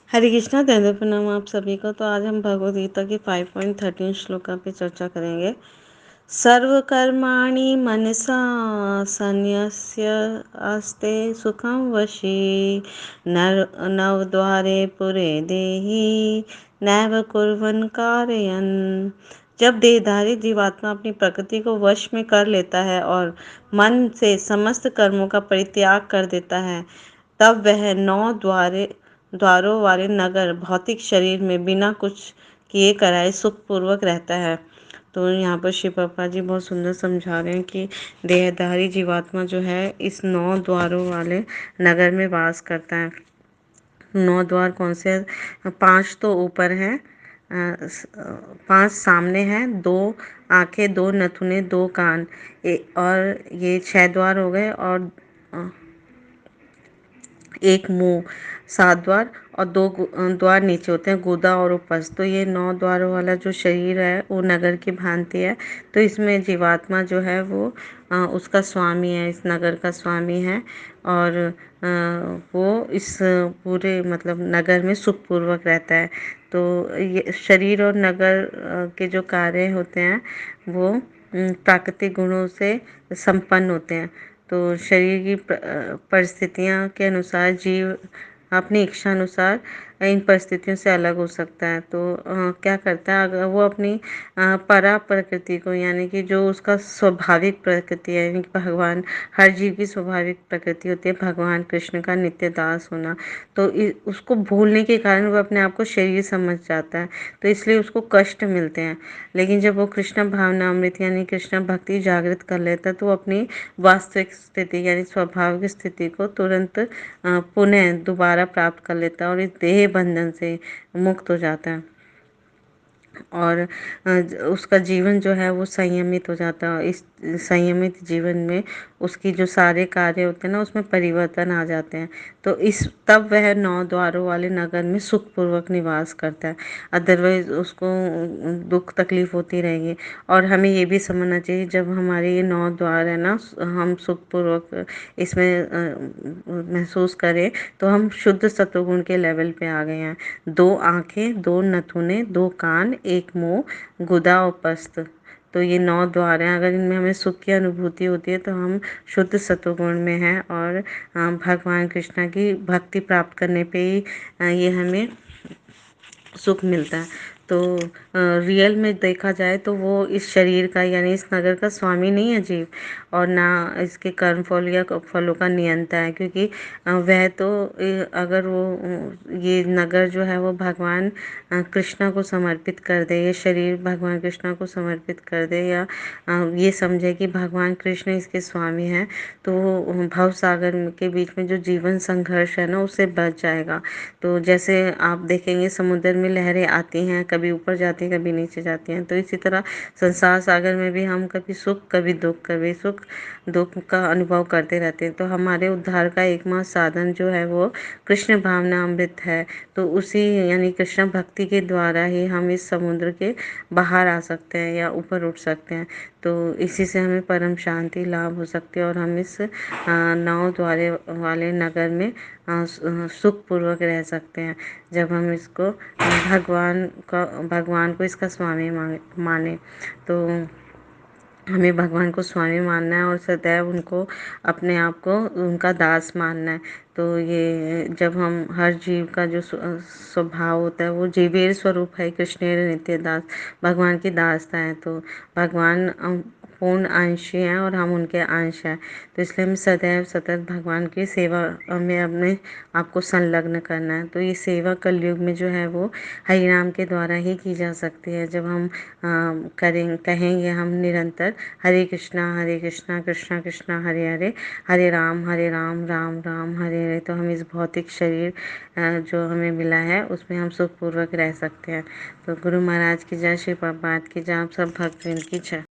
हरे कृष्णा दंड प्रणाम आप सभी को। तो आज हम भगवद गीता की 5.13 श्लोका पे चर्चा करेंगे। सर्वकर्माणि मनसा संन्यस्य आस्ते सुखं वशी नर नवद्वारे पुरे देहि नैव कुर्वन् कारयन्। जब देहधारी जीवात्मा अपनी प्रकृति को वश में कर लेता है और मन से समस्त कर्मों का परित्याग कर देता है, तब वह 9 द्वारों वाले नगर भौतिक शरीर में बिना कुछ किए कराए सुखपूर्वक रहता है। तो यहाँ पर शिव पापा जी बहुत सुंदर समझा रहे हैं कि देहधारी जीवात्मा जो है इस 9 द्वारों वाले नगर में वास करता है। 9 द्वार कौन से हैं? 5 तो ऊपर हैं, 5 सामने हैं, 2 आंखें, 2 नथुने, 2 कान, और ये 6 द्वार हो गए, और एक मुंह, 7 द्वार, और 2 द्वार नीचे होते हैं, गुदा और उपस्थ। तो ये 9 द्वारों वाला जो शरीर है वो नगर की भांति है। तो इसमें जीवात्मा जो है वो उसका स्वामी है, इस नगर का स्वामी है, और वो इस पूरे मतलब नगर में सुखपूर्वक रहता है। तो ये शरीर और नगर के जो कार्य होते हैं वो प्राकृतिक गुणों से संपन्न होते हैं। तो शरीर की परिस्थितियाँ के अनुसार जीव अपनी इच्छा अनुसार इन परिस्थितियों से अलग हो सकता है। तो क्या करता है, अगर वो अपनी परा प्रकृति को, यानी कि जो उसका स्वाभाविक प्रकृति है, यानी कि भगवान, हर जीव की स्वाभाविक प्रकृति होती है भगवान कृष्ण का नित्य दास होना। तो उसको भूलने के कारण वो अपने आप को शरीर समझ जाता है, तो इसलिए उसको कष्ट मिलते हैं। लेकिन जब वो कृष्ण भावनामृत यानी कृष्ण भक्ति जागृत कर लेता है, तो वो अपनी वास्तविक स्थिति यानी स्वाभाविक स्थिति को तुरंत पुनः दोबारा प्राप्त कर लेता है और इस देह बंधन से मुक्त हो जाता है, और उसका जीवन जो है वो संयमित हो जाता है। इस संयमित जीवन में उसकी जो सारे कार्य होते हैं ना, उसमें परिवर्तन आ जाते हैं। तो इस तब वह 9 द्वारों वाले नगर में सुखपूर्वक निवास करता है। अदरवाइज उसको दुख तकलीफ होती रहेगी। और हमें ये भी समझना चाहिए, जब हमारे ये 9 द्वार है ना, हम सुखपूर्वक इसमें महसूस करें, तो हम शुद्ध सत्वगुण के लेवल पे आ गए हैं। 2 आंखें, 2 नथुने, 2 कान, 1 मुंह, गुदा और पस्त। तो ये 9 द्वार हैं। अगर इनमें हमें सुख की अनुभूति होती है तो हम शुद्ध सत्वगुण में हैं, और भगवान कृष्ण की भक्ति प्राप्त करने पे ही ये हमें सुख मिलता है। तो रियल में देखा जाए तो वो इस शरीर का यानी इस नगर का स्वामी नहीं है जीव, और ना इसके कर्म फल या फलों का नियंता है, क्योंकि वह तो अगर वो ये नगर जो है वो भगवान कृष्णा को समर्पित कर दे, ये शरीर भगवान कृष्णा को समर्पित कर दे, या ये समझे कि भगवान कृष्ण इसके स्वामी हैं, तो वो भव सागर के बीच में जो जीवन संघर्ष है ना, उससे बच जाएगा। तो जैसे आप देखेंगे समुद्र में लहरें आती हैं, कभी ऊपर जाती हैं, कभी नीचे जाती हैं, तो इसी तरह संसार सागर में भी हम कभी सुख, कभी दुख, कभी सुख दुख का अनुभव करते रहते हैं। तो हमारे उद्धार का एकमात्र साधन जो है वो कृष्ण भावना अमृत है। तो उसी यानी कृष्ण भक्ति के द्वारा ही हम इस समुद्र के बाहर आ सकते हैं या ऊपर उठ सकते हैं। तो इसी से हमें परम शांति लाभ हो सकती है, और हम इस 9 द्वारे वाले नगर में सुखपूर्वक रह सकते हैं, जब हम इसको भगवान को इसका स्वामी माने। तो हमें भगवान को स्वामी मानना है और सदैव उनको, अपने आप को उनका दास मानना है। तो ये जब हम हर जीव का जो स्वभाव होता है वो जीवेर स्वरूप है, कृष्णेर नित्य दास, भगवान की दासता है। तो भगवान पूर्ण अंशी हैं और हम उनके अंश हैं। तो इसलिए हमें सदैव सतत भगवान की सेवा में अपने आपको संलग्न करना है। तो ये सेवा कलयुग में जो है वो हरि नाम के द्वारा ही की जा सकती है। जब हम कहेंगे हम निरंतर हरे कृष्णा कृष्णा कृष्णा हरे हरे, हरे राम राम राम हरे हरे, तो हम इस भौतिक शरीर जो हमें मिला है उसमें हम सुखपूर्वक रह सकते हैं। तो गुरु महाराज की जय, श्री प्रभुपाद की जय, आप सब भक्तजन की जय।